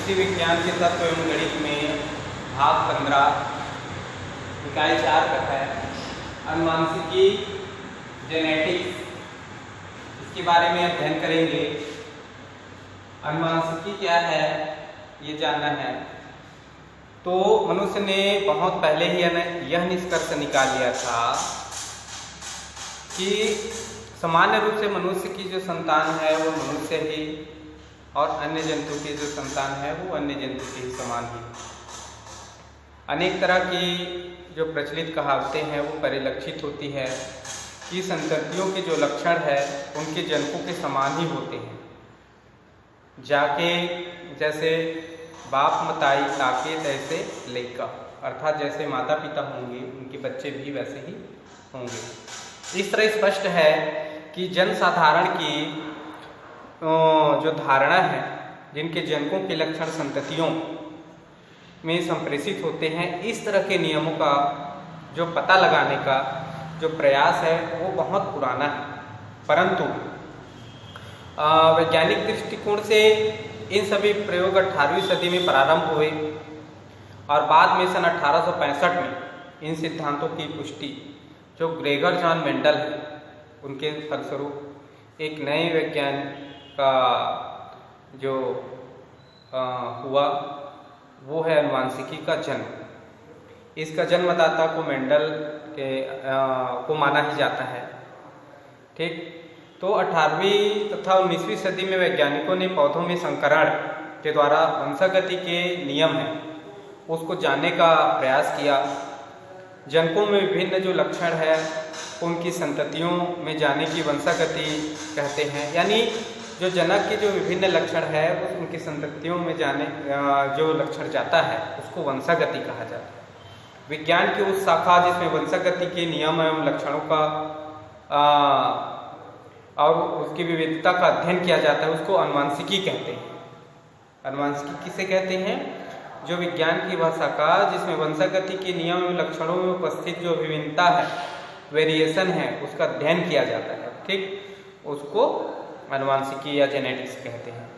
कृषि विज्ञान के तत्व एवं गणित में भाग 15 इकाई 4 का है अनुवांशिकी जेनेटिक्स, इसके बारे में अध्ययन करेंगे। अनुवांशिकी क्या है ये जानना है। तो मनुष्य ने बहुत पहले ही यह निष्कर्ष निकाल लिया था कि सामान्य रूप से मनुष्य की जो संतान है वो मनुष्य ही और अन्य जंतु की जो संतान है वो अन्य जंतु के ही समान ही। अनेक तरह की जो प्रचलित कहावतें हैं वो परिलक्षित होती है कि संततियों के जो लक्षण है उनके जनकों के समान ही होते हैं। जाके जैसे बाप मताई ताके तैसे लइका, अर्थात जैसे माता पिता होंगे उनके बच्चे भी वैसे ही होंगे। इस तरह स्पष्ट है कि जन साधारण की जो धारणा है, जिनके जनकों के लक्षण संततियों में संप्रेषित होते हैं, इस तरह के नियमों का जो पता लगाने का जो प्रयास है वो बहुत पुराना है। परंतु वैज्ञानिक दृष्टिकोण से इन सभी प्रयोग 18वीं सदी में प्रारंभ हुए और बाद में सन 1865 में इन सिद्धांतों की पुष्टि जो ग्रेगर जॉन मेंडल है उनके फलस्वरूप एक नए विज्ञान का जो हुआ वो है अनुवांशिकी का जन्म। इसका जन्मदाता को मेंडल के को माना ही जाता है। ठीक, तो 18वीं तथा 19वीं सदी में वैज्ञानिकों ने पौधों में संकरण के द्वारा वंशागति के नियम है उसको जानने का प्रयास किया। जनकों में विभिन्न जो लक्षण है उनकी संततियों में जाने की वंशागति कहते हैं। यानी जो जनक के जो विभिन्न लक्षण है उनकी संततियों में जाने जो लक्षण जाता है उसको वंशागति कहा जाता है। विज्ञान की उस शाखा जिसमें वंशागति के नियम एवं लक्षणों का और उसकी विविधता का अध्ययन किया जाता है उसको अनुवांशिकी कहते हैं। अनुवांशिकी किसे कहते हैं? जो विज्ञान की वह शाखा जिसमें वंशागति के नियम एवं लक्षणों में उपस्थित जो विभिन्नता है, वेरिएशन है, उसका अध्ययन किया जाता है। ठीक, उसको अनुवांशिकी या जेनेटिक्स कहते हैं।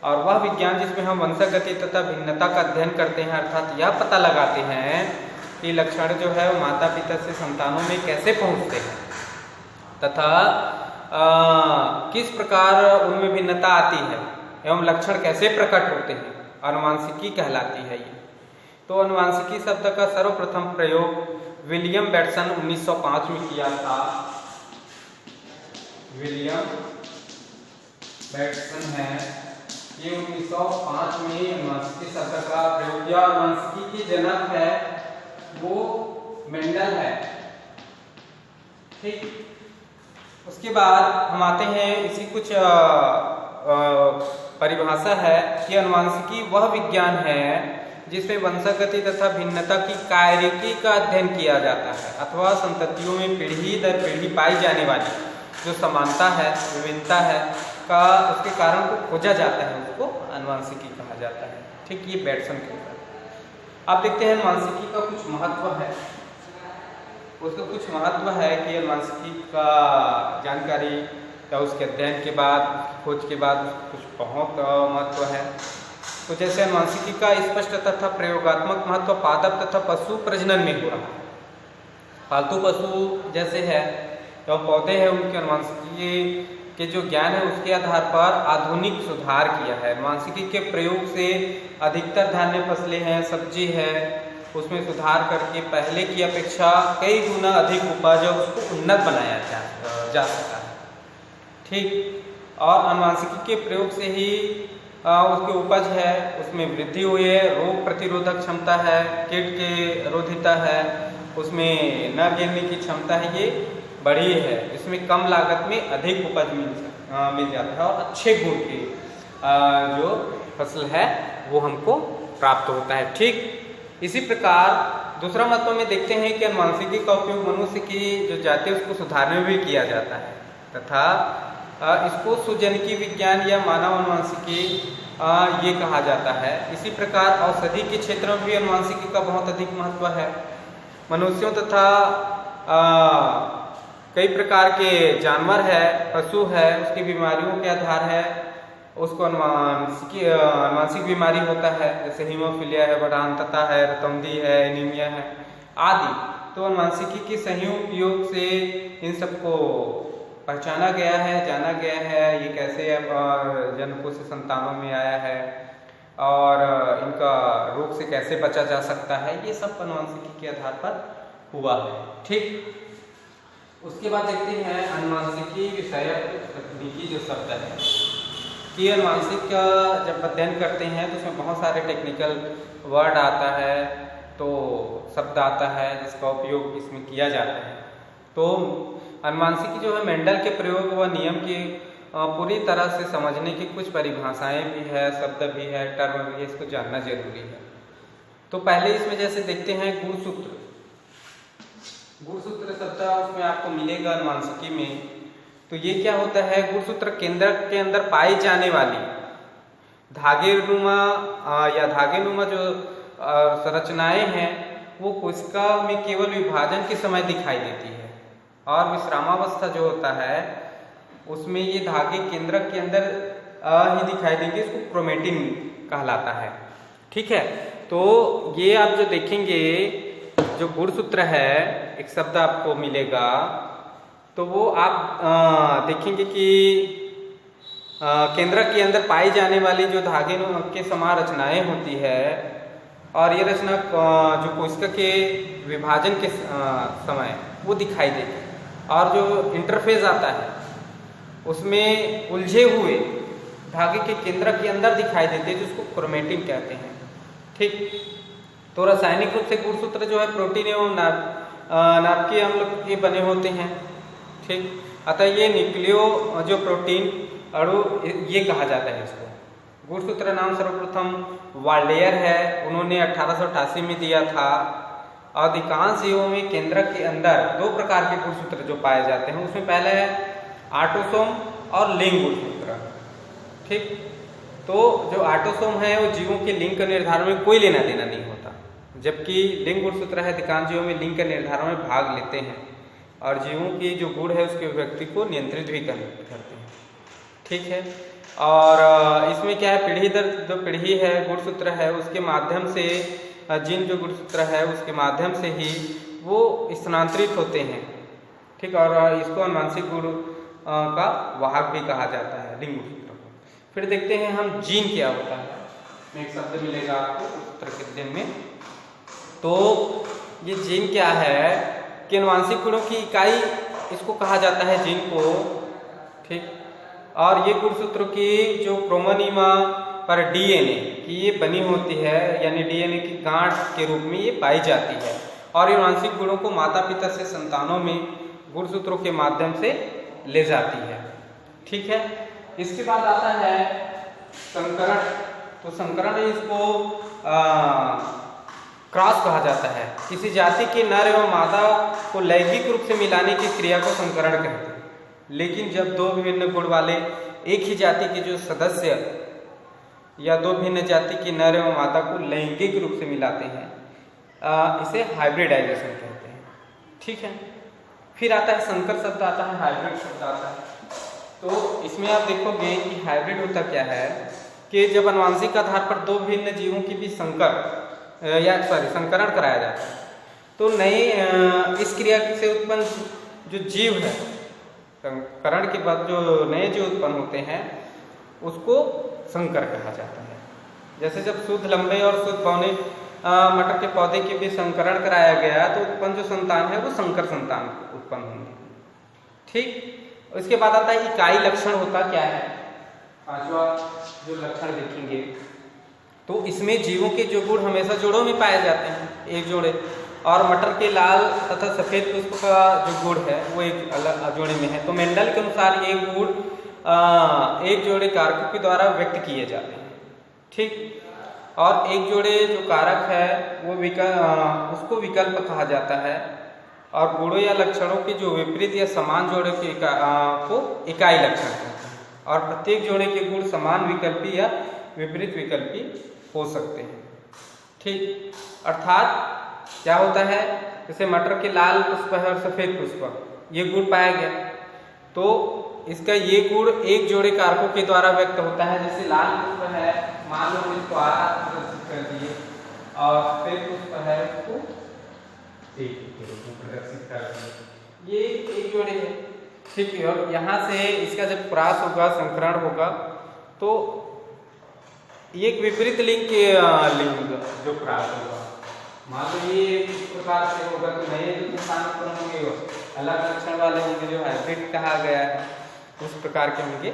और वह विज्ञान जिसमें हम वंशागति तथा भिन्नता का अध्ययन करते हैं, अर्थात यह पता लगाते हैं कि लक्षण जो है वो माता पिता से संतानों में कैसे पहुँचते हैं तथा किस प्रकार उनमें भिन्नता आती है एवं लक्षण कैसे प्रकट होते हैं, अनुवांशिकी कहलाती है ये। तो अनुवांशिकी शब्द का सर्वप्रथम प्रयोग विलियम बेटसन 1905 में किया था। विलियम बेटसन है, ये 1905 में अनुवांशिकी शब्द का प्रयोग किया। अनुवांशिकी के जनक है वो मेंडल है। ठीक, उसके बाद हम आते हैं इसी कुछ परिभाषा है कि अनुवांशिकी वह विज्ञान है जिसमें वंशागति तथा भिन्नता की कार्यकी का अध्ययन किया जाता है अथवा संततियों में पीढ़ी दर पीढ़ी पाई जाने वाली जो समानता है, विभिन्नता है का उसके कारण को खोजा जाता है, उसको अनुवांशिकी कहा जाता है। ठीक, ये बेटसन के ऊपर। आप देखते हैं अनुवांशिकी का कुछ महत्व है, उसका कुछ महत्व है कि अनुवांशिकी का जानकारी या उसके अध्ययन के बाद, खोज के बाद कुछ बहुत महत्व है। तो जैसे अनुवांशिकी का स्पष्ट तथा प्रयोगात्मक महत्व पादप तथा पशु प्रजनन में हो रहा है। पालतू पशु जैसे है तो पौधे हैं उनके अनुवांशिकी के जो ज्ञान है उसके आधार पर आधुनिक सुधार किया है। अनुवांशिकी के प्रयोग से अधिकतर धान्य फसलें हैं, सब्जी है, उसमें सुधार करके पहले की अपेक्षा कई गुना अधिक उपज उसको उन्नत बनाया जा सकता है। ठीक, और अनुवांशिकी के प्रयोग से ही उसकी उपज है उसमें वृद्धि हुई है, रोग प्रतिरोधक क्षमता है, कीट के रोधिता है, उसमें न गिरने की क्षमता है, ये बढ़ी है। इसमें कम लागत में अधिक उपज मिल जाता है और अच्छे गुण की जो फसल है वो हमको प्राप्त होता है। ठीक, इसी प्रकार दूसरा महत्व में देखते हैं कि अनुवांशिकी का उपयोग मनुष्य की जो जाति है उसको सुधारने में भी किया जाता है तथा इसको सुजनकी विज्ञान या मानव अनुवांशिकी ये कहा जाता है। इसी प्रकार औषधि के क्षेत्र में भी अनुवांशिकी का बहुत अधिक महत्व है। मनुष्यों तथा कई प्रकार के जानवर है, पशु है, उसकी बीमारियों के आधार है उसको अनुवांशिक बीमारी होता है, जैसे हीमोफीलिया है, भ्रांतता है, रतौंधी है, एनीमिया है आदि। तो अनुवांशिकी के सही उपयोग से इन सबको पहचाना गया है, जाना गया है, ये कैसे जनकों से संतानों में आया है और इनका रोग से कैसे बचा जा सकता है, ये सब अनुवांशिकी के आधार पर हुआ है। ठीक, उसके बाद देखते हैं अनुवांशिकी विषयक तकनीकी जो शब्द है कि अनुवांशिक का जब अध्ययन करते हैं तो उसमें बहुत सारे टेक्निकल वर्ड आता है, तो शब्द आता है जिसका उपयोग इसमें किया जाता है। तो अनुवांशिकी जो है मेंडल के प्रयोग व नियम की पूरी तरह से समझने की कुछ परिभाषाएं भी है, शब्द भी है, टर्म भी है, इसको जानना जरूरी है। तो पहले इसमें जैसे देखते हैं गुणसूत्र। गुणसूत्र शब्द उसमें आपको मिलेगा अनुवांशिकी में। तो ये क्या होता है? गुणसूत्र केंद्र के अंदर पाई जाने वाली धागेनुमा या धागेनुमा जो संरचनाएं हैं वो कोशिका में केवल विभाजन के समय दिखाई देती है, और विश्रामावस्था जो होता है उसमें ये धागे केंद्र के अंदर ही दिखाई देंगे, इसको क्रोमेटिन कहलाता है। ठीक है, तो ये आप जो देखेंगे जो गुणसूत्र है, एक शब्द आपको मिलेगा, तो वो आप देखेंगे कि केंद्र के अंदर पाई जाने वाली जो धागे के समान रचनाएं होती है, और ये रचना जो कोशिका के विभाजन के समय वो दिखाई देगी, और जो इंटरफेस आता है उसमें उलझे हुए धागे के केंद्र के अंदर दिखाई देते हैं, जिसको क्रोमेटिन कहते हैं। ठीक, तो रासायनिक रूप से गुणसूत्र जो है प्रोटीन एवं नाभिकीय अम्ल के बने होते हैं। ठीक, अतः ये न्यूक्लियो जो प्रोटीन अणु ये कहा जाता है इसको। गुणसूत्र नाम सर्वप्रथम वाल्डेयर है, उन्होंने 1888 में दिया था। अधिकांश जीवों में केंद्र के अंदर दो प्रकार के गुणसूत्र जो पाए जाते हैं, उसमें पहले है ऑटोसोम और लिंग गुणसूत्र। ठीक, तो जो ऑटोसोम है वो जीवों के लिंग के निर्धारण में कोई लेना देना नहीं होता, जबकि लिंग गुणसूत्र है अधिकांश जीवों में लिंग के निर्धारण में भाग लेते हैं और जीवों की जो गुण है उसके व्यक्ति को नियंत्रित भी करते हैं। ठीक है, और इसमें क्या है, पीढ़ी दर जो पीढ़ी है गुणसूत्र है उसके माध्यम से जिन जो गुणसूत्र है उसके माध्यम से ही वो स्थानांतरित होते हैं। ठीक, और इसको अनुवांशिक गुण का वाहक भी कहा जाता है, लिंग गुणसूत्र को। फिर देखते हैं हम जीन क्या होता है। एक शब्द मिलेगा आपको गुणसूत्र के अध्ययन में। तो ये जीन क्या है कि अनुवांशिक गुणों की इकाई इसको कहा जाता है जीन को। ठीक, और ये गुणसूत्र की जो क्रोमोसोम पर डीएनए की ये बनी होती है, यानी डीएनए की गांठ के रूप में ये पाई जाती है, और अनुवांशिक गुणों को माता पिता से संतानों में गुणसूत्रों के माध्यम से ले जाती है। ठीक है, इसके बाद आता है संकरण। तो संकरण इसको क्रॉस कहा जाता है। किसी जाति के नर एवं मादा को लैंगिक रूप से मिलाने की क्रिया को संकरण कहते हैं। लेकिन जब दो विभिन्न गुण वाले एक ही जाति के जो सदस्य या दो भिन्न जाति के नर एवं मादा को लैंगिक रूप से मिलाते हैं, इसे हाइब्रिडाइजेशन कहते हैं। ठीक है, फिर आता है संकर शब्द आता है, हाइब्रिड शब्द आता है। तो इसमें आप देखोगे कि हाइब्रिड होता क्या है कि जब अनुवांशिक आधार पर दो भिन्न जीवों की भी संकरण कराया जाता है, तो नए इस क्रिया से उत्पन्न जो जीव है, संकरण के बाद जो नए जीव उत्पन्न होते हैं उसको संकर कहा जाता है। जैसे जब शुद्ध लंबे और शुद्ध पौने मटर के पौधे के भी संकरण कराया गया तो उत्पन्न जो संतान है वो संकर संतान उत्पन्न होंगे। ठीक, इसके बाद आता है इकाई लक्षण होता क्या है। पांचवा जो लक्षण देखेंगे तो इसमें जीवों के जो गुण हमेशा जोड़ों में पाए जाते हैं, एक जोड़े, और मटर के लाल तथा सफेद पुष्प का जो गुण है वो एक अलग जोड़े में है। तो मेंडल के अनुसार ये गुण एक जोड़े कारकों के द्वारा व्यक्त किए जाते हैं। ठीक, और एक जोड़े जो कारक है वो उसको विकल्प कहा जाता है, और गुणों या लक्षणों के जो विपरीत या समान जोड़े के को इकाई लक्षण कहते हैं, और प्रत्येक जोड़े के गुण समान विकल्पी या विपरीत विकल्पी हो सकते हैं। ठीक, अर्थात क्या होता है, जैसे मटर के लाल पुष्प है और सफेद पुष्प, ये गुण पाया गया, तो इसका ये गुण एक जोड़े कारकों के द्वारा व्यक्त होता है। जैसे लाल पुष्प है, मान लो इसको आरा प्रदर्शित कर दिए, और सफेद पुष्प है उसको प्रदर्शित कर दिए। ये एक जोड़े है, ठीक है। और यहाँ से इसका जब क्रॉस होगा, संकरण होगा, तो ये एक विपरीत लिंग के लिंग जो क्रॉस होगा, मान लो ये इस प्रकार से होगा तो नए जो स्थान पर होंगे वो अलग लक्षण वाले होंगे, जो हाइब्रिड कहा गया है उस प्रकार के होंगे।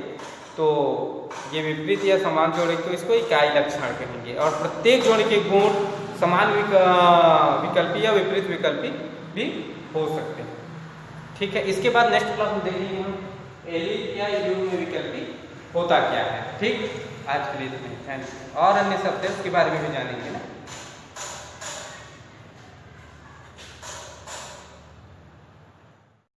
तो ये विपरीत या समान जोड़े तो इसको इकाई लक्षण कहेंगे। और प्रत्येक जोड़े के गुण समान विकल्पी या विपरीत विकल्पी भी हो सकते हैं, ठीक है। इसके बाद नेक्स्ट क्लास में देखेंगे हम एलिफ या युग्म विकल्पी होता क्या है, ठीक। आज के लिए थैंक यू। और अन्य शब्द है उसके बारे में भी जानेंगे ना।